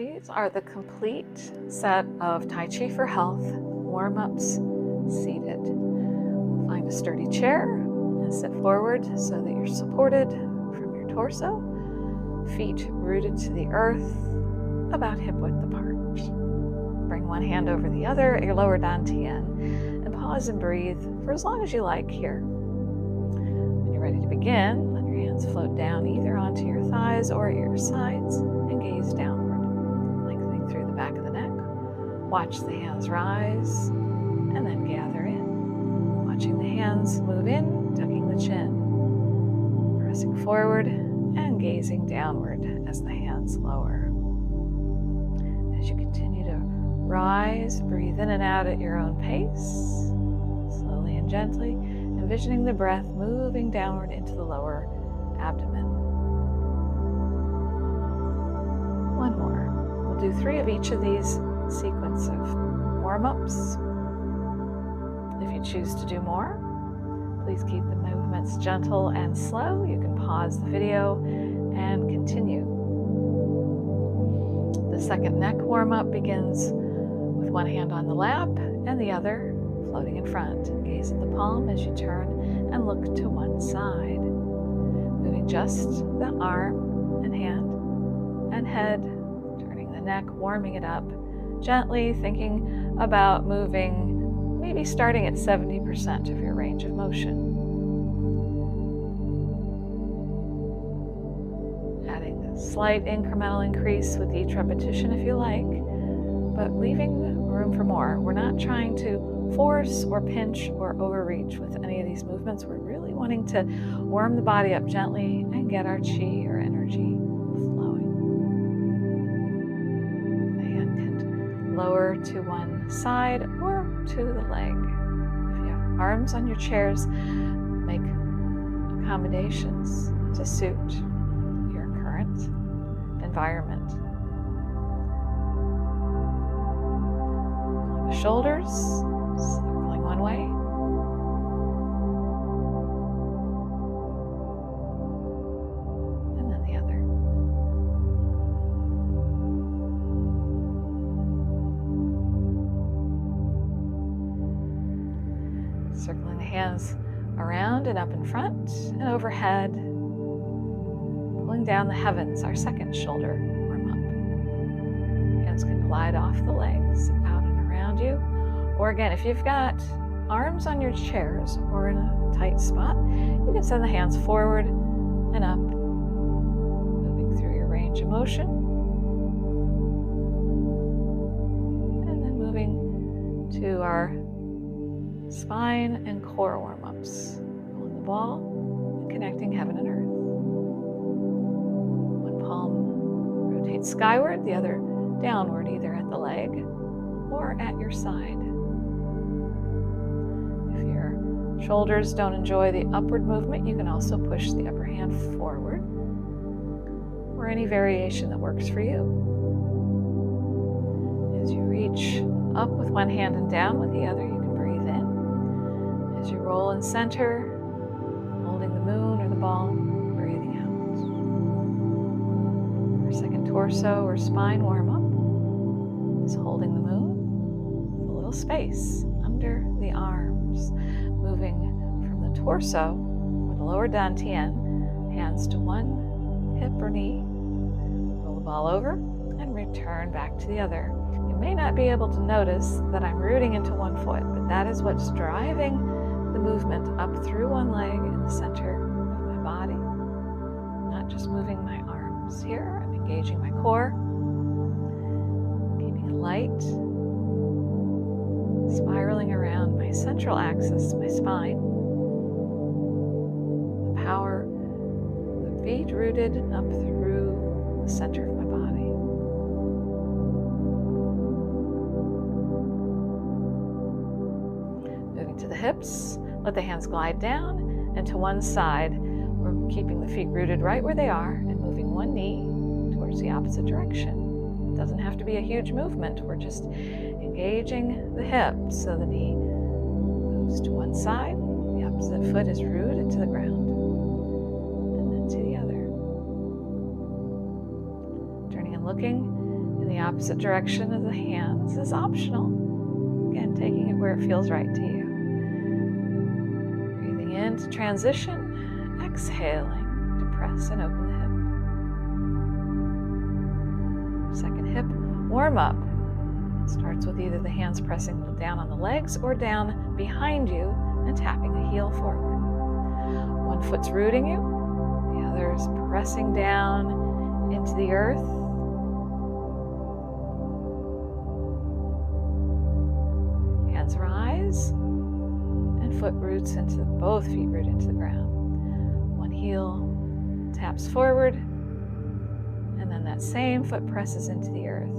These are the complete set of Tai Chi for Health warm-ups seated. Find a sturdy chair and sit forward so that you're supported from your torso, feet rooted to the earth, about hip width apart. Bring one hand over the other at your lower dantian and pause and breathe for as long as you like here. When you're ready to begin, let your hands float down either onto your thighs or at your sides and gaze downward. Through the back of the neck. Watch the hands rise and then gather in. Watching the hands move in, tucking the chin. Pressing forward and gazing downward as the hands lower. As you continue to rise, breathe in and out at your own pace. Slowly and gently, envisioning the breath moving downward into the lower abdomen. One more. We'll do 3 of each of these sequence of warm-ups. If you choose to do more, please keep the movements gentle and slow. You can pause the video and continue. The second neck warm-up begins with one hand on the lap and the other floating in front. Gaze at the palm as you turn and look to one side. Moving just the arm and hand and head, neck, warming it up gently, thinking about moving, maybe starting at 70% of your range of motion. Adding a slight incremental increase with each repetition if you like, but leaving room for more. We're not trying to force or pinch or overreach with any of these movements. We're really wanting to warm the body up gently and get our chi or energy lower to one side or to the leg. If you have arms on your chairs, make accommodations to suit your current environment. The shoulders, circling one way. And then the other. Circling the hands around and up in front and overhead, pulling down the heavens, our second shoulder warm-up. Hands can glide off the legs, out and around you. Or again, if you've got arms on your chairs or in a tight spot, you can send the hands forward and up, moving through your range of motion. And then moving to our spine and core warm-ups. Pulling the ball and connecting heaven and earth. One palm rotates skyward, the other downward, either at the leg or at your side. If your shoulders don't enjoy the upward movement, you can also push the upper hand forward, or any variation that works for you. As you reach up with one hand and down with the other, you can breathe in. As you roll and center, holding the moon or the ball, breathing out. Our second torso or spine warm-up is holding the moon with a little space under the arms, moving from the torso with the lower dantian, hands to one hip or knee, roll the ball over and return back to the other. You may not be able to notice that I'm rooting into one foot, but that is what's driving the movement up through one leg in the center of my body. I'm not just moving my arms here, I'm engaging my core, keeping it light, spiraling around my central axis, my spine. The power of the feet rooted up through the center of my body. Moving to the hips. Let the hands glide down and to one side. We're keeping the feet rooted right where they are and moving one knee towards the opposite direction. It doesn't have to be a huge movement. We're just engaging the hip so the knee moves to one side. The opposite foot is rooted to the ground. And then to the other. Turning and looking in the opposite direction of the hands is optional. Again, taking it where it feels right to you. Breathing in to transition, exhaling to press and open the hip. Second hip warm up. Starts with either the hands pressing down on the legs or down behind you and tapping the heel forward. One foot's rooting you, the other is pressing down into the earth. Hands rise and foot roots into both feet root into the ground. One heel taps forward and then that same foot presses into the earth.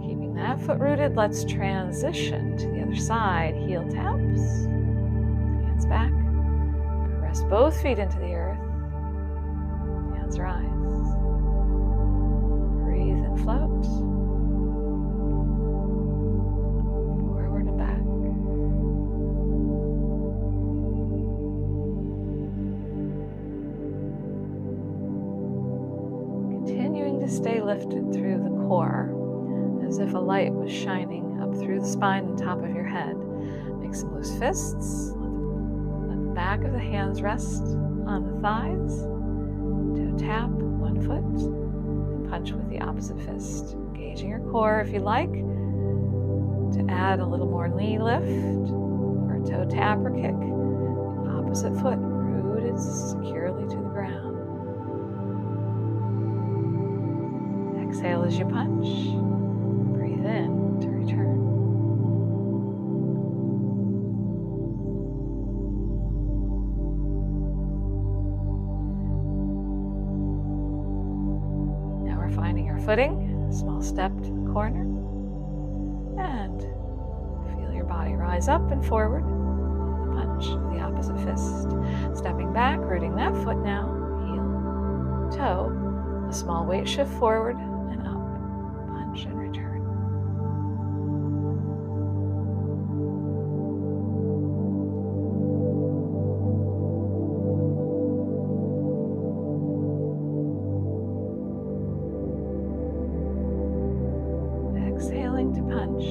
Keeping that foot rooted, let's transition to the other side. Heel taps, hands back, press both feet into the earth, hands rise. Breathe and float. Forward and back. Continuing to stay lifted through the core, as if a light was shining up through the spine and top of your head. Make some loose fists. Let the back of the hands rest on the thighs. Toe tap one foot and punch with the opposite fist. Engaging your core if you like. To add a little more knee lift or a toe tap or kick, the opposite foot rooted securely to the ground. Exhale as you punch. Breathe in to return. Now we're finding our footing. Small step to the corner. And feel your body rise up and forward. The punch of the opposite fist. Stepping back, rooting that foot now. Heel, toe. A small weight shift forward and up. Punch and return. Exhaling to punch,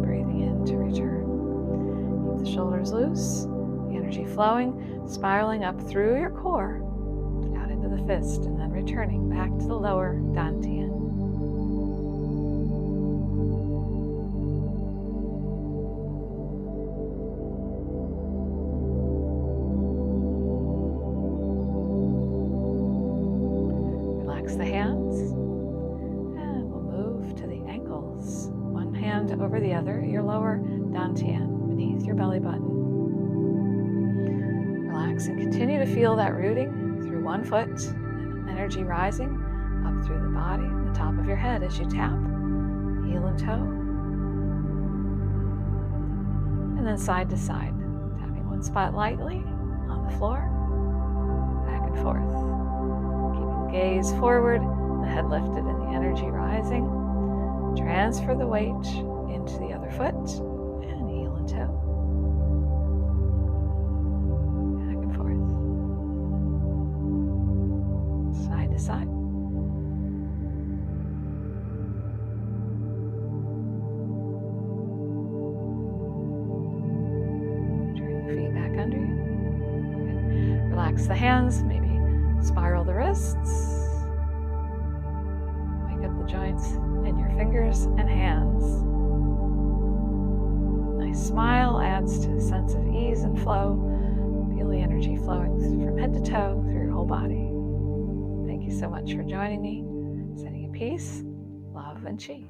breathing in to return. Keep the shoulders loose, the energy flowing, spiraling up through your core, out into the fist, and then returning back to the lower dantian. Relax the hands. Hand over the other, your lower dantian, beneath your belly button. Relax and continue to feel that rooting through one foot, and energy rising up through the body and the top of your head as you tap, heel and toe. And then side to side, tapping one spot lightly on the floor, back and forth. Keeping the gaze forward, the head lifted and the energy rising. Transfer the weight into the other foot and heel and toe. Back and forth. Side to side. Turn the feet back under you. Relax the hands, maybe spiral the wrists. Wake up the joints in your fingers and hands. Nice smile adds to a sense of ease and flow. Feel the energy flowing from head to toe through your whole body. Thank you so much for joining me. Sending you peace, love, and chi.